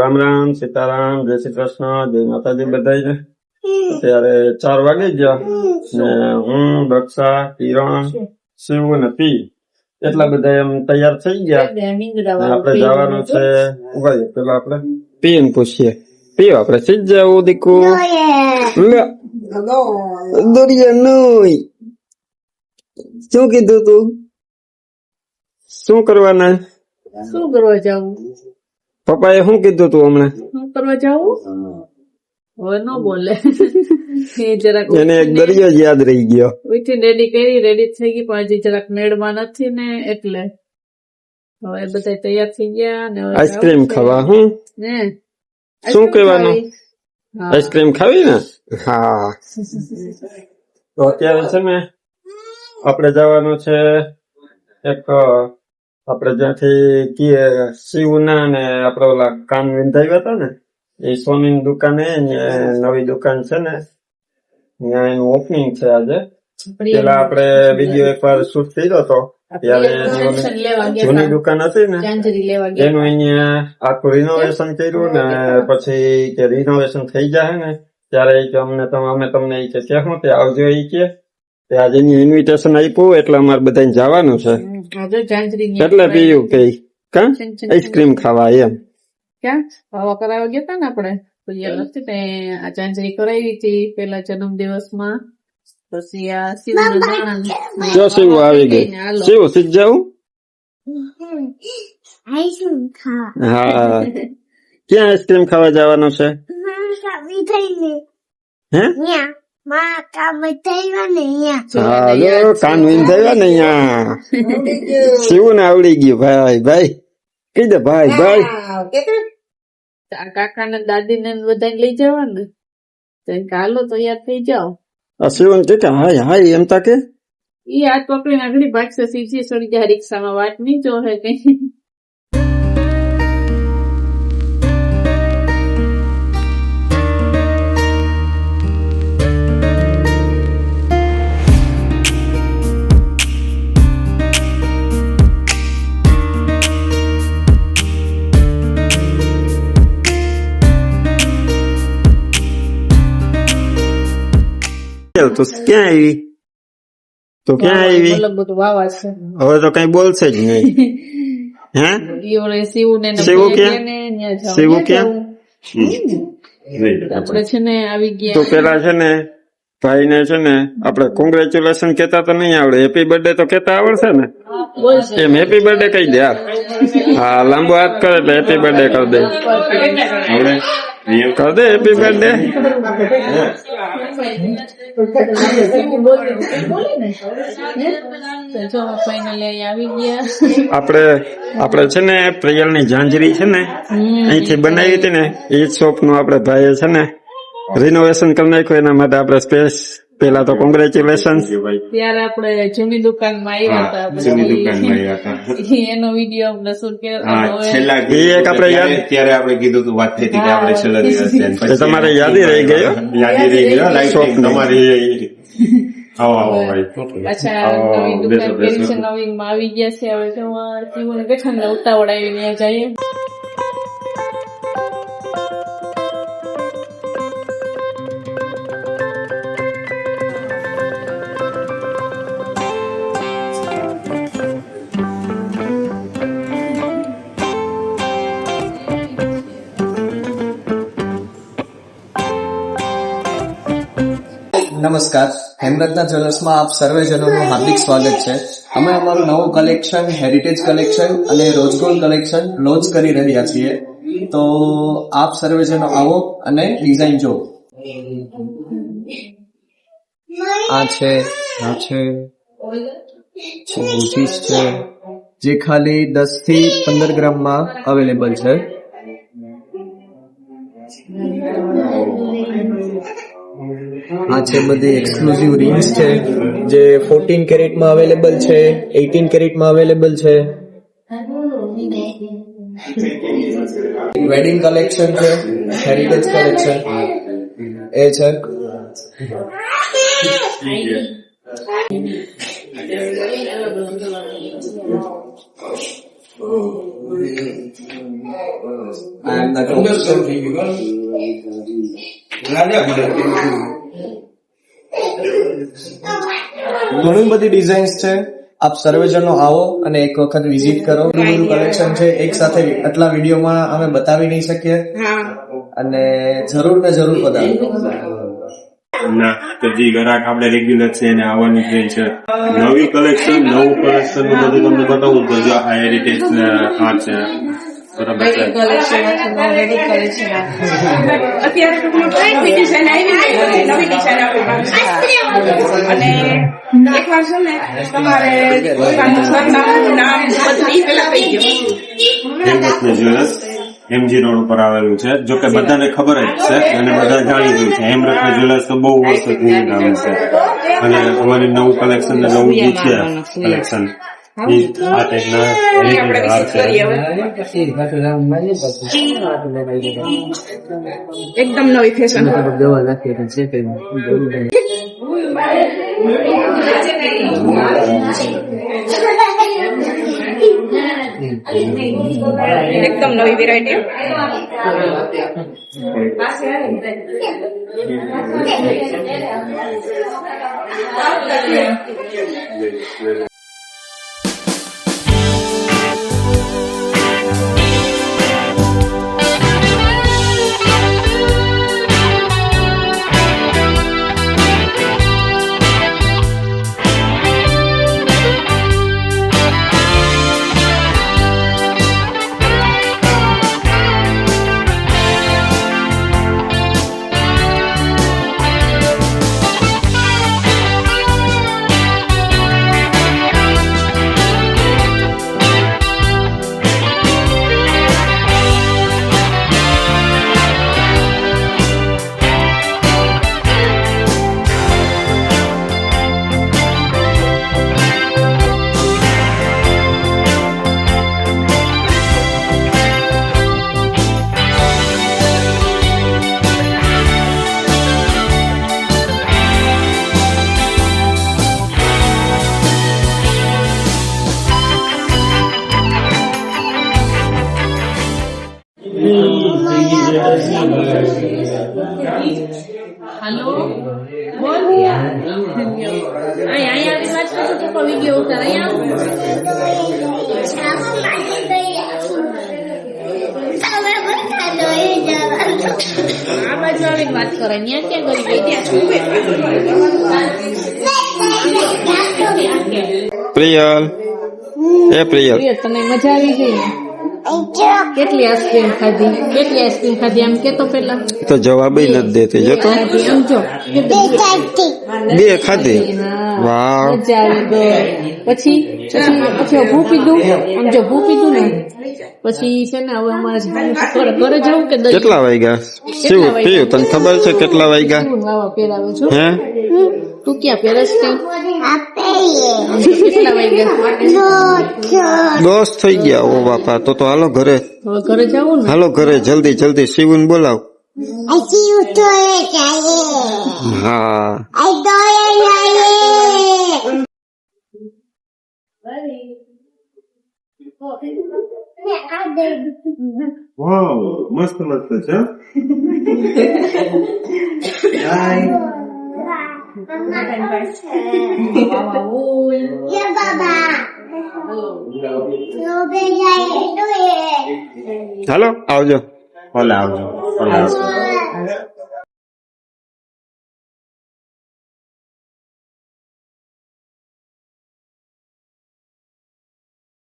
રામ રામ, સીતારામ, જય શ્રી કૃષ્ણ, જય માતાજી બધાને. અત્યારે 4 વાગી ગયા ને હું, દક્ષા, કિરણ, શિવ ને પી એટલા બધા એમ તૈયાર થઈ ગયા. આપણે જવાનું છે. પેલા આપણે પી ને પૂછીએ. પીઓ આપણે સીધ જવું દીકુ દરિયા નોય. શું કીધું તું? શું કરવાના? શું કરવા જાવું? પપ્પાએ શું કીધું તું હમણાં? શું કરવા જાવું? હવે ન બોલે. એ જરાક એને એક દરિયો જ યાદ રહી ગયો. ઉઠી રેડી કરી, રેડી થઈ ગઈ, પણ હજી જરાક મેળમાં નથી ને એટલે હવે બધા તૈયાર થઈ ગયા ને આઈસ્ક્રીમ ખાવા. હું ને શું કહેવાનું? આઈસ્ક્રીમ ખાવી ને? હા. તો અત્યારે છે ને આપણે જવાનું છે એક આપણે જ્યાંથી શિવના ને આપડે ઓલા કાન વિંધાવ્યા હતા ને એ સોની દુકાને નવી દુકાન છે ને ત્યાં એનું ઓપનિંગ છે આજે. પેલા આપણે વિડીયો એકવાર શૂટ કર્યો હતો ત્યારે જૂની દુકાન હતી ને એનું અહીંયા આખું રિનોવેશન કર્યું ને પછી કે રિનોવેશન થઈ જાય ને ત્યારે અમે તમને એ કે શું તે આવજો એ કે આજે ઇન્વિટેશન આપ્યું એટલે અમારે બધાને જવાનું છે. એટલે પીયું કે આઈસ્ક્રીમ ખાવા એમ ક્યાં હવા કરાવવા ગયા હતા ને આપણે તો યાદ નથી ને આ ચાંચરી કરાવી હતી પેલા જન્મદિવસમાં. પછી આ શિવ આવી ગઈ. શિવ સીધ જાઉં. હા ક્યાં આઈસ્ક્રીમ ખાવા જવાનું છે? હે કાન વિંધાવ્યા ને અહીંયા શિવ ને આવડી ગયું. ભાઈ ભાઈ કઈ દે ભાઈ ભાઈ. કાકા ને દાદી ને બધા લઈ જવાનું તો હાલો તૈયાર થઈ જાઓ. શિવ ને કે હાય હાય એમ તા કે ઈ હાથ પકડીને આગળ ભાગશે. સીધી સડી જાય રિક્ષામાં. વાત નહીં જો હે કઈ. તો ક્યાં આવી? તો ક્યાં આવી? બધું વાવા છે. હવે તો કઈ બોલશે જ નહીં. હે શિવ ક્યાં? શિવ ક્યાં? આપણે છે ને આવી ગયા. તો પેલા છે ને ભાઈ ને છે ને આપણે કોંગ્રેચ્યુલેશન કેતા તો નહીં આવડે. હેપી બર્થડે તો કેતા આવડશે ને? એમ હેપી બર્થડે કહી દે. હા લાંબો હાથ કરે એટલે હેપી બર્થડે કરી દે. કર દે હેપી બર્થડે. આપણે છે ને પ્રિયલ ની ઝાંઝરી છે ને અહીંથી બનાવી હતી ને એ શોપ નું આપણે ભાઈએ છે ને રિનોવેશન કરી નાખ્યું. એના માટે આપણે સ્પેસ પેલા તો કોંગ્રેચ્યુલેશન. ત્યારે આપણે જૂની દુકાનમાં આવ્યા હતા. એનો વિડીયો આપણે શૂટ કર્યો. એક આપણે યાદ ત્યારે આપણે કીધું તું વાત થઈ હતી કે આપણે છેલ્લા દિવસ તમારે યાદી રહી ગયો. યાદી રહી ગયો. લાઈક તમારી પાછા નવી દુકાન કરી છે. નવીન માં આવી ગયા છે. હવે શિવને બેઠા ઉતાવળ આવીને જઈએ. નમસ્કાર, હેમરત્ના જ્વેલર્સમાં આપ સર્વેજનોનું હાર્દિક સ્વાગત છે. અમે અમારું નવું કલેક્શન, હેરિટેજ કલેક્શન અને રોઝ ગોલ્ડ કલેક્શન લોન્ચ કરી રહ્યા છીએ. તો આપ સર્વેજનો આવો અને ડિઝાઇન જો. આ છે બુચીસ છે જે ખાલી 10 થી 15 ગ્રામમાં અવેલેબલ છે. આ છે બધી એક્સક્લુઝિવ રિંગ્સ છે જે 14 કેરેટમાં અવેલેબલ છે, 18 કેરેટમાં અવેલેબલ છે. વેડિંગ કલેક્શન છે, હેરિટેજ કલેક્શન એ છે. And the collection. ઘણી બધી ડિઝાઇન્સ છે. આપ સર્વેજનો આવો અને એક વખત વિઝિટ કરો. કલેક્શન છે, એક સાથે આટલા વિડીયોમાં અમે બતાવી નહીં શકીએ અને જરૂર ને જરૂર પધારો. ના તો જે ગ્રાહક આપણે રેગ્યુલર છે એને આવવાની ટ્રેન છે. નવી કલેક્શન નવું કલેક્શન નું બધું તમને બતાવું તો જો આ હેરિટેજ આ છે બરાબર છે. અત્યારે ટૂંકમાં કઈ ડિઝાઇન આવી નવી ડિઝાઇન અને એકવાર છે ને તમારે દુકાનનું સરનામું નામ બધું ઈ પેલા કહી દો. હેમરત્ન જ્વેલર્સ MG રોડ ઉપર આવેલું છે. જો કે બધાને ખબર જ છે અને બધા જાણીતું છે. હેમરત્ન જ્વેલર્સ તો બહુ વર્ષોથી નામ છે અને અમારી નવું કલેક્શન ને નવું જે છે કલેક્શન આ ટાઈપના હેરિટેજ હાર છે. એકદમ નવી ફેશન. એકદમ નવી વેરાયટી. હાલો બોલ અહીંયા આવી વાત કરો તો વિડીયો ઉતાર આ બાજુ આવીને વાત કરે ત્યાં ક્યાં કરી ગઈ ત્યાં પ્રિયલ એ પ્રિયલ તને મજા આવી ગઈ ને? કેટલી આઈસ્ક્રીમ ખાધી આમ કેતો પેલા તો જવાબ નથી દેતી જતો. આમ જો 2 ખાધી. વાહ મજા આવી ગઈ. પછી ભૂ પીધું આમ જો ભૂ પીધું ને પછી છે ને હવે અમારે ઘરે જવું કે કેટલા વાગ્યા શું પીયું તને ખબર છે કેટલા વાગ્યા? વાવા પહેરાવે છો હે તું ક્યાં પહેરસ કઈ કેટલા વાગ્યા? દોસ્ત થઈ ગયા. ઓ બાપા તો હાલો ઘરે. હવે ઘરે જવું ને હાલો ઘરે જલ્દી શિવન બોલાવ. હા વાવ મસ્ત મસ્ત છે. હાલો આવજો. ભલે આવજો.